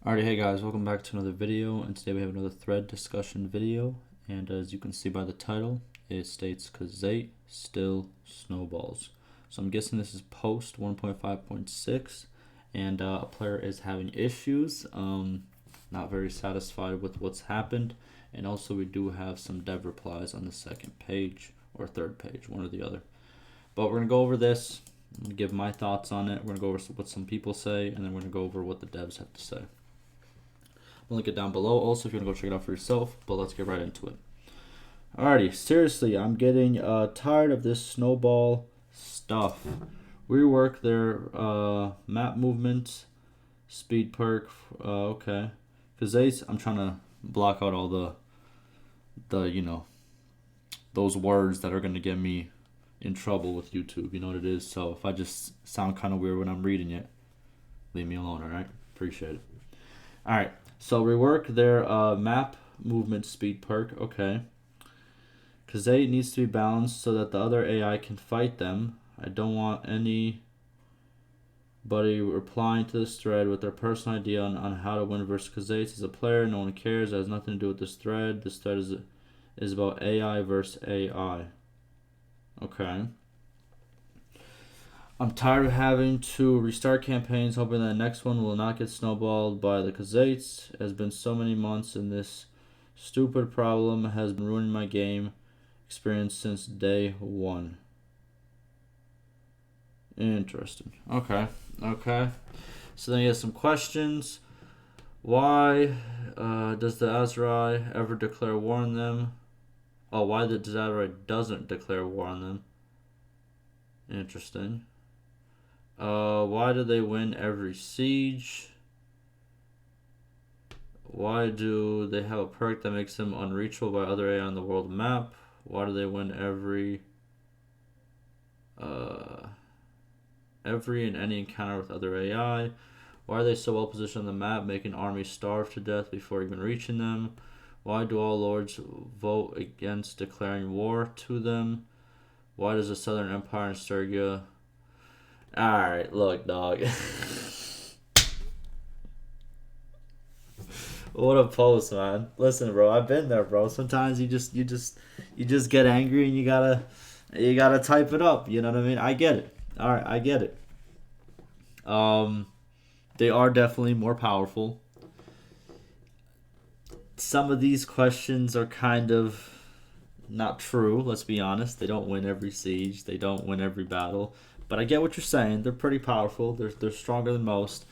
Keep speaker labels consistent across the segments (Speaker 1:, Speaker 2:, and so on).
Speaker 1: Alrighty, hey guys, welcome back to another video, and today we have another thread discussion video, and as you can see by the title, it states Khuzaits still snowballs. So I'm guessing this is post 1.5.6, and a player is having issues, not very satisfied with what's happened, and also we do have some dev replies on the second page, or third page, one or the other. But we're going to go over this, I'm going to give my thoughts on it, we're going to go over what some people say, and then we're going to go over what the devs have to say. I'll link it down below also if you want to go check it out for yourself, but let's get right into it. Alrighty, seriously, I'm getting tired of this snowball stuff. Rework their map movement, speed perk, okay. Khuzaits, I'm trying to block out all the those words that are going to get me in trouble with YouTube, you know what it is. So if I just sound kind of weird when I'm reading it, leave me alone, alright? Appreciate it. Alright. So rework their map movement speed perk. Okay. Khuzaits needs to be balanced so that the other AI can fight them. I don't want anybody replying to this thread with their personal idea on how to win versus Khuzaits as a player. No one cares. It has nothing to do with this thread. This thread is about AI versus AI. Okay. I'm tired of having to restart campaigns, hoping that the next one will not get snowballed by the Khuzaits. It has been so many months, and this stupid problem has been ruining my game experience since day one. Interesting. Okay. So then he has some questions. Why does the Azrai ever declare war on them? Oh, why the Azrai doesn't declare war on them? Interesting. Why do they win every siege? Why do they have a perk that makes them unreachable by other AI on the world map? Why do they win every and any encounter with other AI? Why are they so well positioned on the map, making armies starve to death before even reaching them? Why do all lords vote against declaring war to them? Why does the Southern Empire and Sturgia... Alright, look, dog. What a post, man. Listen, bro, I've been there, bro. Sometimes you just get angry and you gotta type it up. You know what I mean? I get it. Alright, I get it. They are definitely more powerful. Some of these questions are kind of not true, let's be honest. They don't win every siege. They don't win every battle. But I get what you're saying. They're pretty powerful. They're stronger than most.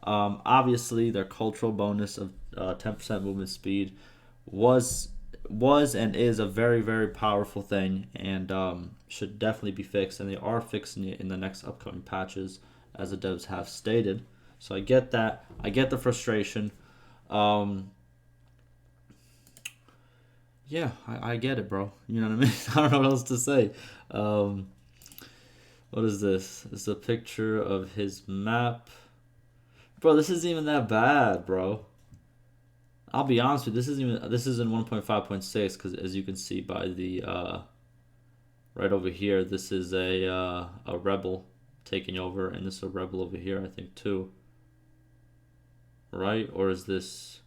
Speaker 1: Obviously, their cultural bonus of 10% movement speed was and is a very, very powerful thing, and should definitely be fixed. And they are fixing it in the next upcoming patches, as the devs have stated. So I get that. I get the frustration. Yeah, I get it, bro. You know what I mean? I don't know what else to say. What is this? It's a picture of his map. Bro, this isn't even that bad, bro. I'll be honest with you, this is in 1.5.6 because as you can see by the right over here, this is a rebel taking over, and this is a rebel over here, I think too. Right? Or is this?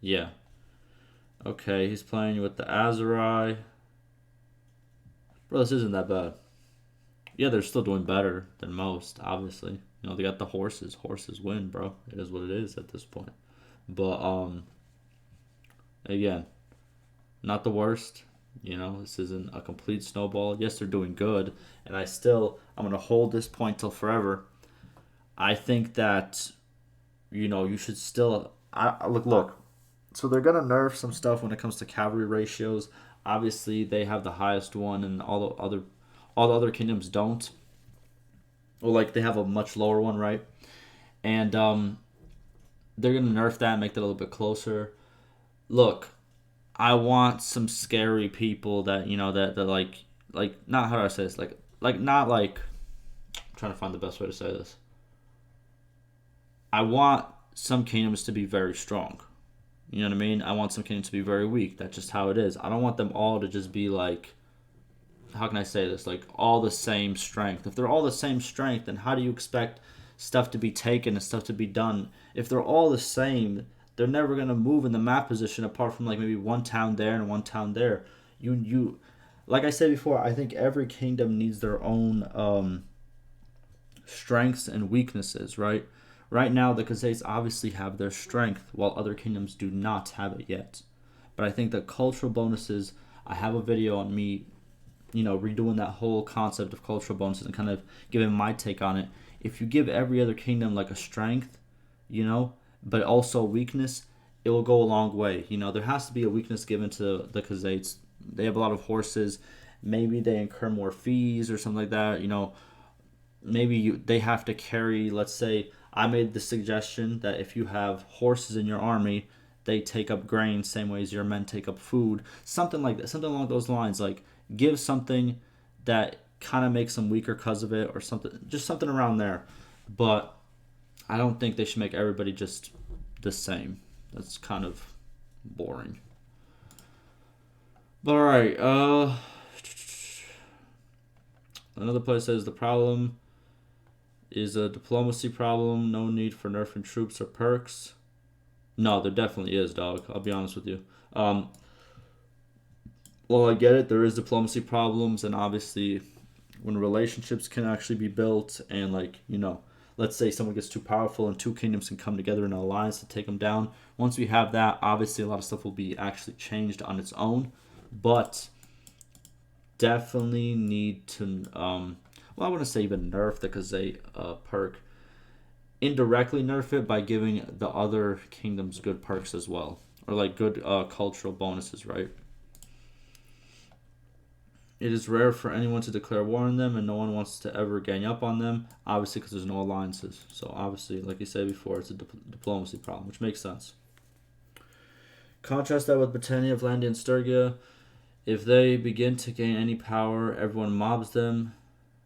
Speaker 1: Yeah. Okay, he's playing with the Azrai. Bro, this isn't that bad. Yeah, they're still doing better than most, obviously. You know, they got the horses. Horses win, bro. It is what it is at this point. But, again, not the worst. You know, this isn't a complete snowball. Yes, they're doing good. And I'm going to hold this point till forever. I think that, you should still... Look. So they're going to nerf some stuff when it comes to cavalry ratios. Obviously, they have the highest one, and all the other kingdoms don't. Well, like, they have a much lower one, right? And they're going to nerf that and make that a little bit closer. Look, I want some scary people that, that like, not, how do I say this? Not like, I'm trying to find the best way to say this. I want some kingdoms to be very strong. You know what I mean? I want some kingdoms to be very weak. That's just how it is. I don't want them all to just be like, how can I say this? Like all the same strength. If they're all the same strength, then how do you expect stuff to be taken and stuff to be done. If they're all the same, they're never gonna move in the map position apart from like maybe one town there and one town there. You like I said before, I think every kingdom needs their own strengths and weaknesses, right? Right now, the Khuzaits obviously have their strength, while other kingdoms do not have it yet. But I think the cultural bonuses, I have a video on me, redoing that whole concept of cultural bonuses and kind of giving my take on it. If you give every other kingdom like a strength, but also a weakness, it will go a long way. There has to be a weakness given to the Khuzaits. They have a lot of horses. Maybe they incur more fees or something like that. Maybe they have to carry, let's say, I made the suggestion that if you have horses in your army, they take up grain same way as your men take up food. Something like that, something along those lines. Like, give something that kind of makes them weaker because of it or something, just something around there. But I don't think they should make everybody just the same. That's kind of boring. But alright, another place says the problem is a diplomacy problem. No need for nerfing troops or perks. No, there definitely is, dog. I'll be honest with you. Well, I get it. There is diplomacy problems, and obviously, when relationships can actually be built, and let's say someone gets too powerful, and two kingdoms can come together in an alliance to take them down. Once we have that, obviously, a lot of stuff will be actually changed on its own, but definitely need to. I wouldn't say even nerf the Khuzait perk. Indirectly nerf it by giving the other kingdoms good perks as well. Or like good cultural bonuses, right? It is rare for anyone to declare war on them, and no one wants to ever gang up on them, obviously because there's no alliances. So obviously, like you said before, it's a diplomacy problem, which makes sense. Contrast that with Britannia, Vlandia, and Sturgia. If they begin to gain any power, everyone mobs them.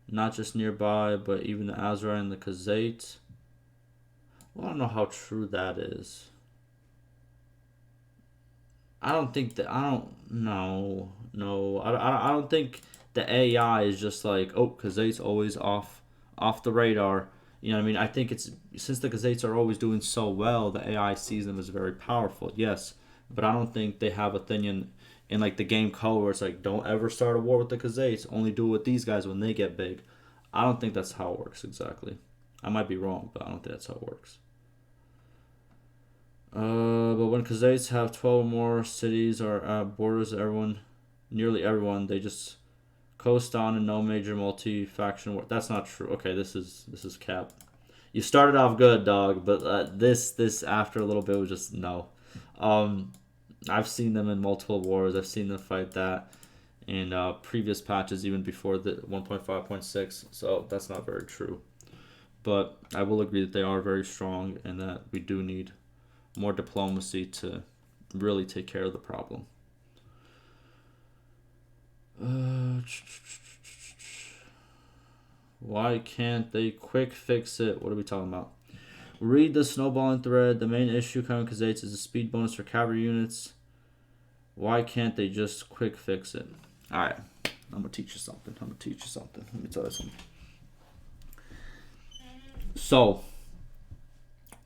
Speaker 1: Not just nearby, but even the Azra and the Khuzaits. Well, I don't know how true that is. I don't think that. I don't think the AI is just like, oh, Khuzaits always off the radar. You know what I mean? I think it's since the Khuzaits are always doing so well, the AI sees them as very powerful. Yes, but I don't think they have a thing in like the game code where it's like, don't ever start a war with the Khuzaits. Only do it with these guys when they get big. I don't think that's how it works exactly. I might be wrong, but I don't think that's how it works. But when Khuzaits have 12 more cities or borders, nearly everyone, they just coast on and no major multi-faction war. That's not true. Okay, this is cap. You started off good, dog, but this after a little bit was just no. I've seen them in multiple wars. I've seen them fight that in previous patches, even before the 1.5.6. So that's not very true. But I will agree that they are very strong and that we do need more diplomacy to really take care of the problem. Why can't they quick fix it? What are we talking about? Read the snowballing thread. The main issue coming Khuzaits is a speed bonus for cavalry units. Why can't they just quick fix it? Alright, I'm going to teach you something. Let me tell you something. So,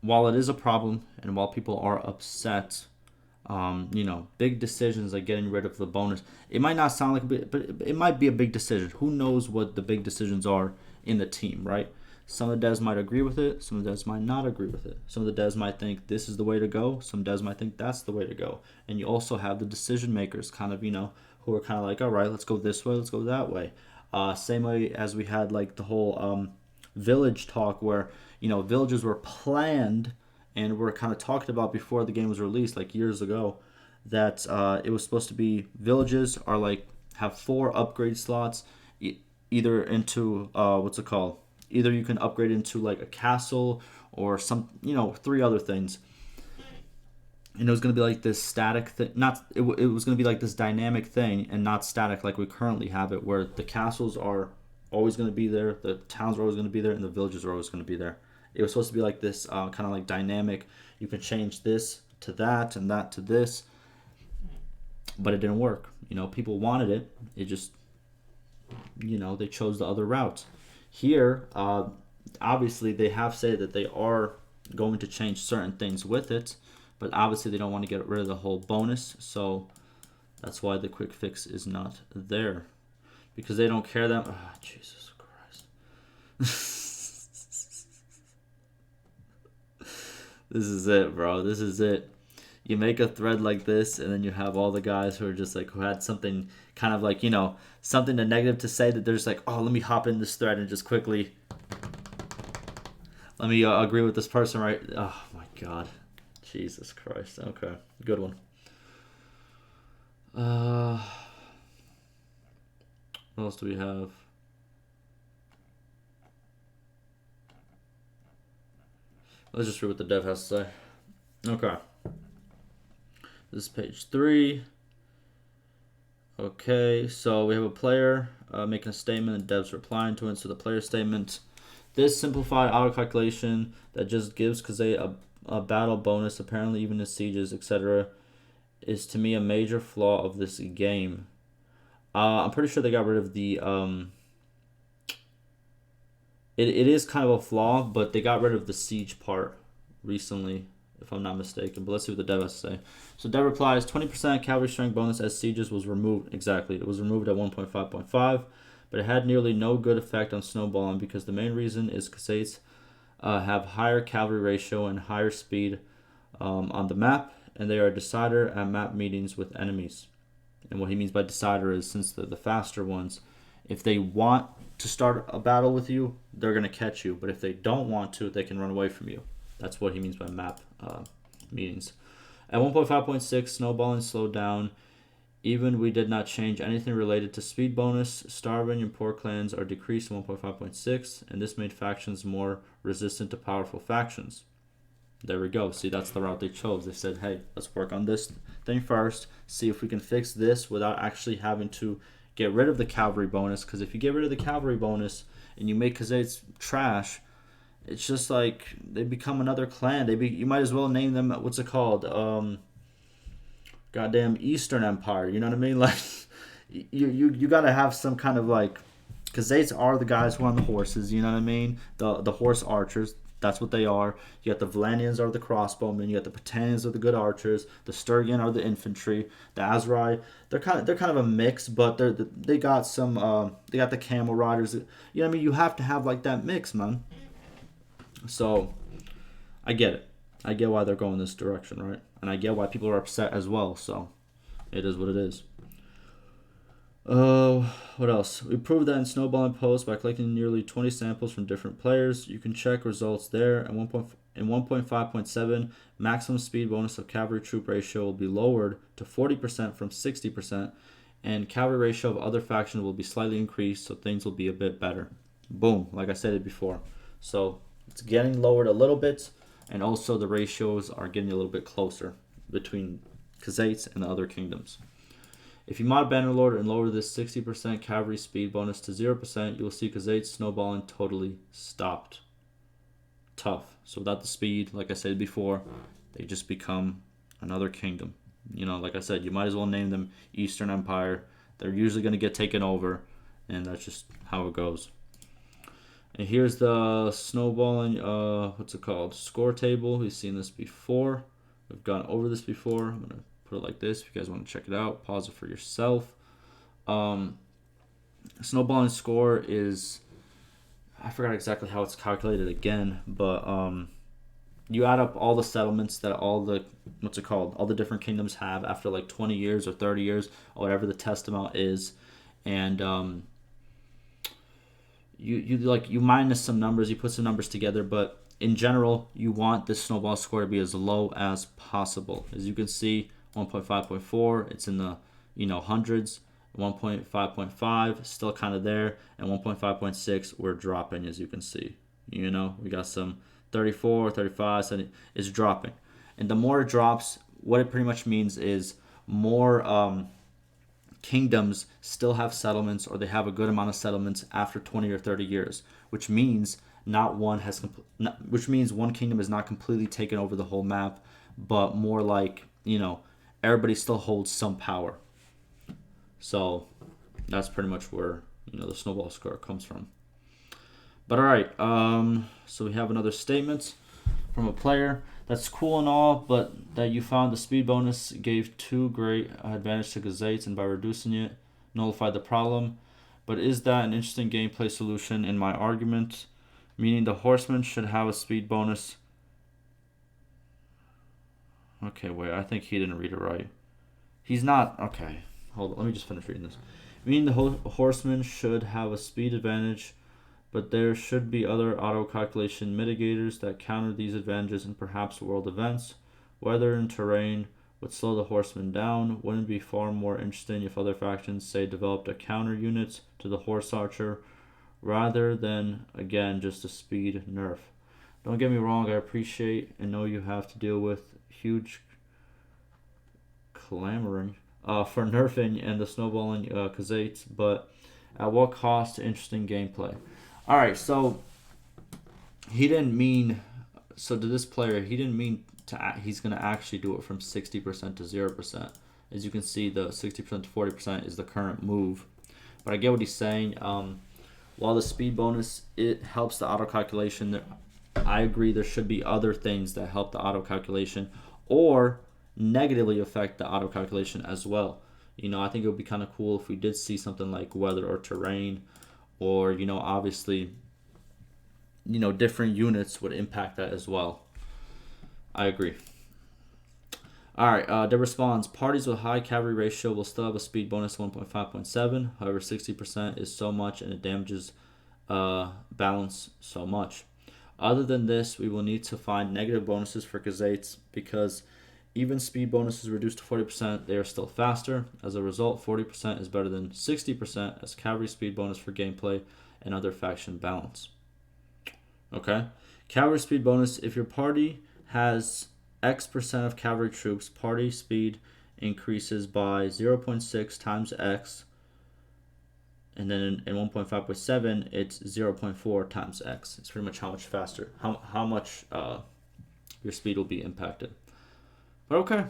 Speaker 1: while it is a problem and while people are upset, big decisions like getting rid of the bonus, it might not sound like a big, but it might be a big decision. Who knows what the big decisions are in the team, right? Some of the devs might agree with it. Some of the devs might not agree with it. Some of the devs might think this is the way to go. Some devs might think that's the way to go. And you also have the decision makers kind of, who are kind of like, all right, let's go this way, let's go that way. Same way as we had like the whole village talk where, villages were planned and were kind of talked about before the game was released, like years ago, that it was supposed to be villages are like have 4 upgrade slots, either into, either you can upgrade into like a castle or some, 3 other things. And it was going to be like this static thing, it was going to be like this dynamic thing and not static like we currently have it, where the castles are always going to be there, the towns are always going to be there, and the villages are always going to be there. It was supposed to be like this kind of like dynamic, you can change this to that and that to this, but it didn't work. People wanted it, it just, they chose the other route. Here, obviously they have said that they are going to change certain things with it, but obviously they don't want to get rid of the whole bonus, so that's why the quick fix is not there, because they don't care that. Oh, Jesus Christ. This is it, bro. This is it. You make a thread like this, and then you have all the guys who are just like, who had something kind of like, something negative to say, that they're just like, oh, let me hop in this thread and just quickly, let me agree with this person, right? Oh my God. Jesus Christ. Okay. Good one. What else do we have? Let's just read what the dev has to say. Okay. This is page 3. Okay, so we have a player making a statement and devs replying to it. So the player statement: this simplified auto calculation that just gives Khuzait a battle bonus, apparently even in sieges, etc., is to me a major flaw of this game. I'm pretty sure they got rid of the It is kind of a flaw, but they got rid of the siege part recently, if I'm not mistaken. But let's see what the dev has to say. So dev replies, 20% cavalry strength bonus as sieges was removed. Exactly. It was removed at 1.5.5, but it had nearly no good effect on snowballing, because the main reason is Khuzaits have higher cavalry ratio and higher speed on the map, and they are a decider at map meetings with enemies. And what he means by decider is, since the faster ones, if they want to start a battle with you, they're going to catch you. But if they don't want to, they can run away from you. That's what he means by map meetings. At 1.5.6, snowballing slowed down. Even we did not change anything related to speed bonus. Starving and poor clans are decreased in 1.5.6, and this made factions more resistant to powerful factions. There we go. See, that's the route they chose. They said, hey, let's work on this thing first, see if we can fix this without actually having to get rid of the cavalry bonus. Because if you get rid of the cavalry bonus and you make Khuzaits trash, it's just like they become another clan. You might as well name them, what's it called? Goddamn Eastern Empire. You know what I mean? Like, you got to have some kind of like, Khuzaits are the guys who are on the horses. You know what I mean? The horse archers. That's what they are. You got the Valanians are the crossbowmen. You got the Patanians are the good archers. The Sturgian are the infantry. The Azrai, they're kind of a mix, but they got some they got the camel riders. You know what I mean? You have to have like that mix, man. So I get it. I get why they're going this direction, right? And I get why people are upset as well. So it is what it is. What else? We proved that in Snowballing Post by collecting nearly 20 samples from different players. You can check results there. In 1.5.7, maximum speed bonus of cavalry troop ratio will be lowered to 40% from 60%, and cavalry ratio of other factions will be slightly increased, so things will be a bit better. Boom, like I said it before. So it's getting lowered a little bit, and also the ratios are getting a little bit closer between Khuzaits and the other kingdoms. If you mod Bannerlord and lower this 60% cavalry speed bonus to 0%, you'll see Khuzaits snowballing totally stopped. Tough. So without the speed, like I said before, they just become another kingdom. Like I said, you might as well name them Eastern Empire. They're usually going to get taken over, and that's just how it goes. And here's the snowballing, what's it called? Score table. We've seen this before. We've gone over this before. I'm going to put it like this if you guys want to check it out. Pause it for yourself. Snowballing score is, I forgot exactly how it's calculated again, but you add up all the settlements that all the different kingdoms have after like 20 years or 30 years or whatever the test amount is, and you minus some numbers, you put some numbers together, but in general you want this snowball score to be as low as possible. As you can see, 1.5.4, it's in the hundreds. 1.5.5 still kind of there, and 1.5.6 we're dropping, as you can see. We got some 34, 35, so it's dropping. And the more it drops, what it pretty much means is more kingdoms still have settlements, or they have a good amount of settlements after 20 or 30 years, which means one kingdom is not completely taken over the whole map, but more like, everybody still holds some power. So that's pretty much where the snowball score comes from. But alright, so we have another statement from a player. That's cool and all, but that you found the speed bonus gave too great advantage to Khuzaits, and by reducing it, nullified the problem. But is that an interesting gameplay solution in my argument? Meaning the horseman should have a speed bonus. Okay, wait, I think he didn't read it right. He's not. Okay, hold on, let me just finish reading this. Meaning the horseman should have a speed advantage, but there should be other auto-calculation mitigators that counter these advantages in perhaps world events. Weather and terrain would slow the horsemen down. Wouldn't it be far more interesting if other factions, say, developed a counter unit to the horse archer rather than, again, just a speed nerf? Don't get me wrong, I appreciate and know you have to deal with huge clamoring for nerfing and the snowballing Khuzaits, but at what cost to interesting gameplay? All right, so he didn't mean. So to this player, he didn't mean he's gonna actually do it from 60% to 0%. As you can see, the 60% to 40% is the current move. But I get what he's saying. While the speed bonus it helps the auto calculation, I agree there should be other things that help the auto calculation or negatively affect the auto calculation as well. I think it would be kind of cool if we did see something like weather or terrain, or obviously different units would impact that as well. I agree. All right, the response: parties with high cavalry ratio will still have a speed bonus 1.5.7. However, 60% is so much and it damages balance so much. Other than this, we will need to find negative bonuses for Khuzaits because even speed bonuses reduced to 40%, they are still faster. As a result, 40% is better than 60% as cavalry speed bonus for gameplay and other faction balance. Okay? Cavalry speed bonus: if your party has X% of cavalry troops, party speed increases by 0.6 times X, and then in 1.5.7, it's 0.4 times X. It's pretty much how much faster, how much your speed will be impacted. But okay,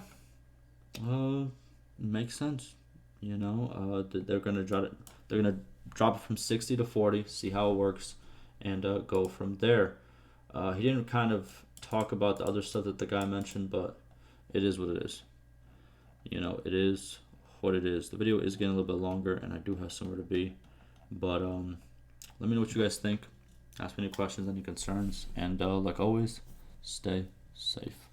Speaker 1: makes sense. They're gonna drop it. They're gonna drop it from 60 to 40, see how it works, and go from there. He didn't kind of talk about the other stuff that the guy mentioned, but it is what it is. It is what it is. The video is getting a little bit longer, and I do have somewhere to be. But let me know what you guys think. Ask me any questions, any concerns, and like always, stay safe.